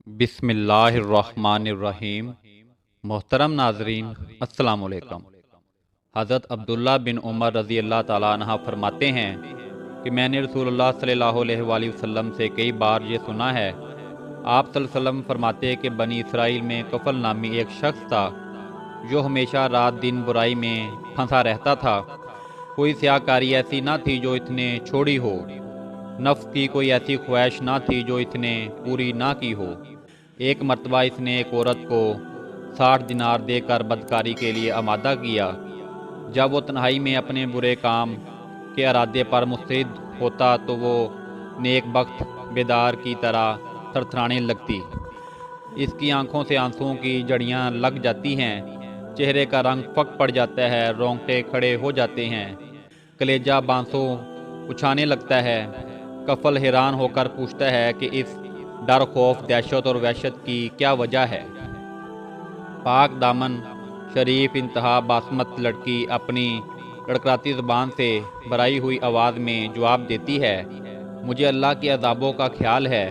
بسم اللہ الرحمن الرحیم۔ محترم ناظرین، السلام علیکم۔ حضرت عبداللہ بن عمر رضی اللہ تعالیٰ عنہ فرماتے ہیں کہ میں نے رسول اللہ صلی اللہ علیہ وآلہ وسلم سے کئی بار یہ سنا ہے۔ آپ صلی اللہ علیہ وسلم فرماتے کہ بنی اسرائیل میں کفل نامی ایک شخص تھا جو ہمیشہ رات دن برائی میں پھنسا رہتا تھا۔ کوئی سیاہ کاری ایسی نہ تھی جو اس نے چھوڑی ہو، نفس کی کوئی ایسی خواہش نہ تھی جو اس نے پوری نہ کی ہو۔ ایک مرتبہ اس نے ایک عورت کو 60 دینار دے کر بدکاری کے لیے آمادہ کیا۔ جب وہ تنہائی میں اپنے برے کام کے ارادے پر مستعد ہوتا تو وہ نیک بخت بیدار کی طرح تھرتھرانے لگتی۔ اس کی آنکھوں سے آنسوؤں کی جڑیاں لگ جاتی ہیں، چہرے کا رنگ پھک پڑ جاتا ہے، رونگٹے کھڑے ہو جاتے ہیں، کلیجہ بانسوں اچھانے لگتا ہے۔ کفل حیران ہو کر پوچھتا ہے کہ اس ڈر، خوف، دہشت اور وحشت کی کیا وجہ ہے؟ پاک دامن شریف انتہا باسمت لڑکی اپنی لڑکراتی زبان سے بھرائی ہوئی آواز میں جواب دیتی ہے، مجھے اللہ کے عذابوں کا خیال ہے۔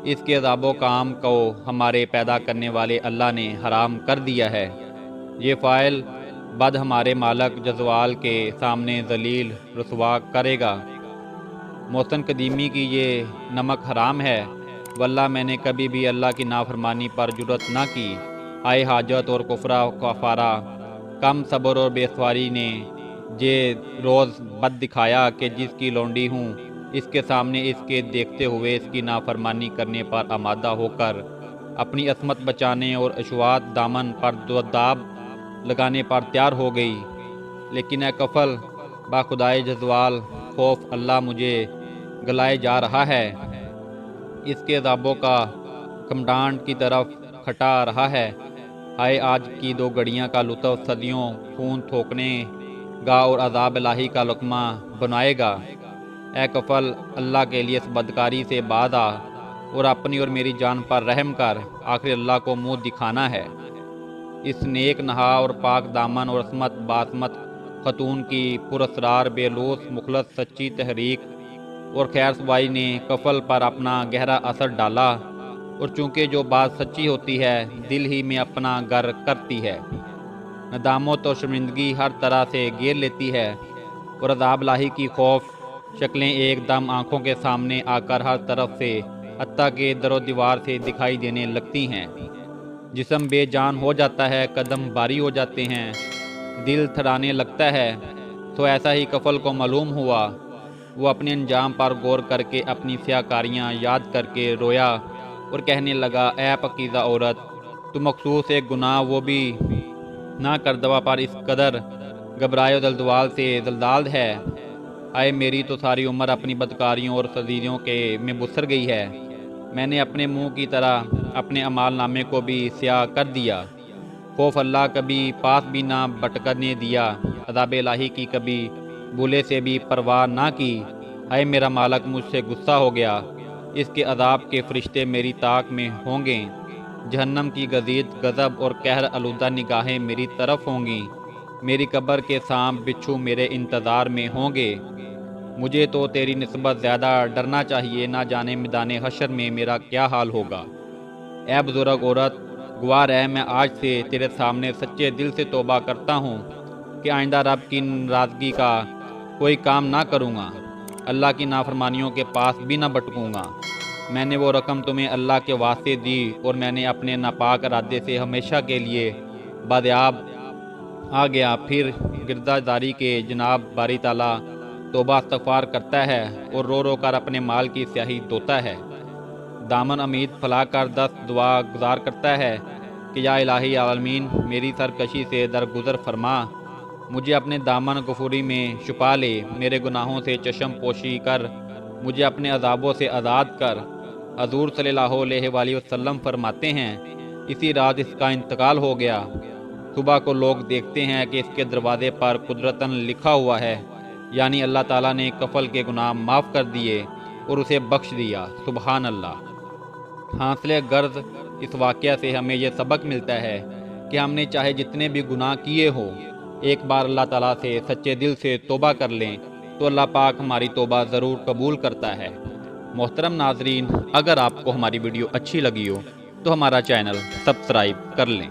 اس کے عذاب و کام کو ہمارے پیدا کرنے والے اللہ نے حرام کر دیا ہے۔ یہ فاعل بد ہمارے مالک جزوال کے سامنے ذلیل رسوا کرے گا۔ محسن قدیمی کی یہ نمک حرام ہے، واللہ میں نے کبھی بھی اللہ کی نافرمانی پر جرأت نہ کی۔ آئے حاجت اور کفرہ کفارہ، کم صبر اور بے سواری نے یہ روز بد دکھایا کہ جس کی لونڈی ہوں اس کے سامنے اس کے دیکھتے ہوئے اس کی نافرمانی کرنے پر آمادہ ہو کر اپنی عصمت بچانے اور اشوات دامن پر داب لگانے پر تیار ہو گئی۔ لیکن اے کفل، با خدائے جزوال، خوف اللہ مجھے گلائے جا رہا ہے۔ اس کے عذابوں کا کمانڈ کی طرف کھٹا رہا ہے۔ آئے آج کی 2 گھڑیاں کا لطف صدیوں خون تھوکنے گا اور عذاب الہی کا لقمہ بنائے گا۔ اے کفل، اللہ کے لیے اس بدکاری سے باز آ اور اپنی اور میری جان پر رحم کر، آخر اللہ کو منہ دکھانا ہے۔ اس نیک نہا اور پاک دامن اور عصمت باسمت خاتون کی پراسرار بے لوث مخلص سچی تحریک اور خیر سوائی نے کفل پر اپنا گہرا اثر ڈالا، اور چونکہ جو بات سچی ہوتی ہے دل ہی میں اپنا گر کرتی ہے، ندامت اور شرمندگی ہر طرح سے گھیر لیتی ہے، اور عذاب الہی کی خوف شکلیں ایک دم آنکھوں کے سامنے آ کر ہر طرف سے حتیٰ کہ در و دیوار سے دکھائی دینے لگتی ہیں۔ جسم بے جان ہو جاتا ہے، قدم بھاری ہو جاتے ہیں، دل تھرانے لگتا ہے۔ تو ایسا ہی کفل کو معلوم ہوا۔ وہ اپنے انجام پر غور کر کے اپنی سیاہ کاریاں یاد کر کے رویا اور کہنے لگا، اے پاکیزہ عورت، تو مخصوص ایک گناہ وہ بھی نہ کردوا پر اس قدر گھبرائے و دلدال سے دلدال ہے۔ آئے میری تو ساری عمر اپنی بدکاریوں اور فضیلیوں کے میں بسر گئی ہے۔ میں نے اپنے منہ کی طرح اپنے اعمال نامے کو بھی سیاہ کر دیا۔ خوف اللہ کبھی پاس بھی نہ بھٹکنے دیا، عذاب الہی کی کبھی بولے سے بھی پرواہ نہ کی۔ اے میرا مالک، مجھ سے غصہ ہو گیا، اس کے عذاب کے فرشتے میری طاق میں ہوں گے، جہنم کی غزید غضب اور قہر آلودہ نگاہیں میری طرف ہوں گی، میری قبر کے سانپ بچھو میرے انتظار میں ہوں گے۔ مجھے تو تیری نسبت زیادہ ڈرنا چاہیے، نہ جانے میدان حشر میں میرا کیا حال ہوگا۔ اے بزرگ عورت، گواہ رہ، میں آج سے تیرے سامنے سچے دل سے توبہ کرتا ہوں کہ آئندہ رب کی ناراضگی کا کوئی کام نہ کروں گا، اللہ کی نافرمانیوں کے پاس بھی نہ بھٹکوں گا۔ میں نے وہ رقم تمہیں اللہ کے واسطے دی اور میں نے اپنے ناپاک ارادے سے ہمیشہ کے لیے بادیاب آ گیا۔ پھر گردہ داری کے جناب باری تعالیٰ توبہ استغفار کرتا ہے اور رو رو کر اپنے مال کی سیاہی دھوتا ہے۔ دامن امید پھیلا کر دست دعا گزار کرتا ہے کہ یا الہی عالمین، میری سرکشی سے درگزر فرما، مجھے اپنے دامن غفوری میں چھپا لے، میرے گناہوں سے چشم پوشی کر مجھے اپنے عذابوں سے آزاد کر۔ حضور صلی اللہ علیہ وآلہ وسلم فرماتے ہیں، اسی رات اس کا انتقال ہو گیا۔ صبح کو لوگ دیکھتے ہیں کہ اس کے دروازے پر قدرتاً لکھا ہوا ہے، یعنی اللہ تعالیٰ نے کفل کے گناہ معاف کر دیے اور اسے بخش دیا۔ سبحان اللہ۔ حاصل غرض اس واقعہ سے ہمیں یہ سبق ملتا ہے کہ ہم نے چاہے جتنے بھی گناہ کیے ہوں، ایک بار اللہ تعالیٰ سے سچے دل سے توبہ کر لیں تو اللہ پاک ہماری توبہ ضرور قبول کرتا ہے۔ محترم ناظرین، اگر آپ کو ہماری ویڈیو اچھی لگی ہو تو ہمارا چینل سبسکرائب کر لیں۔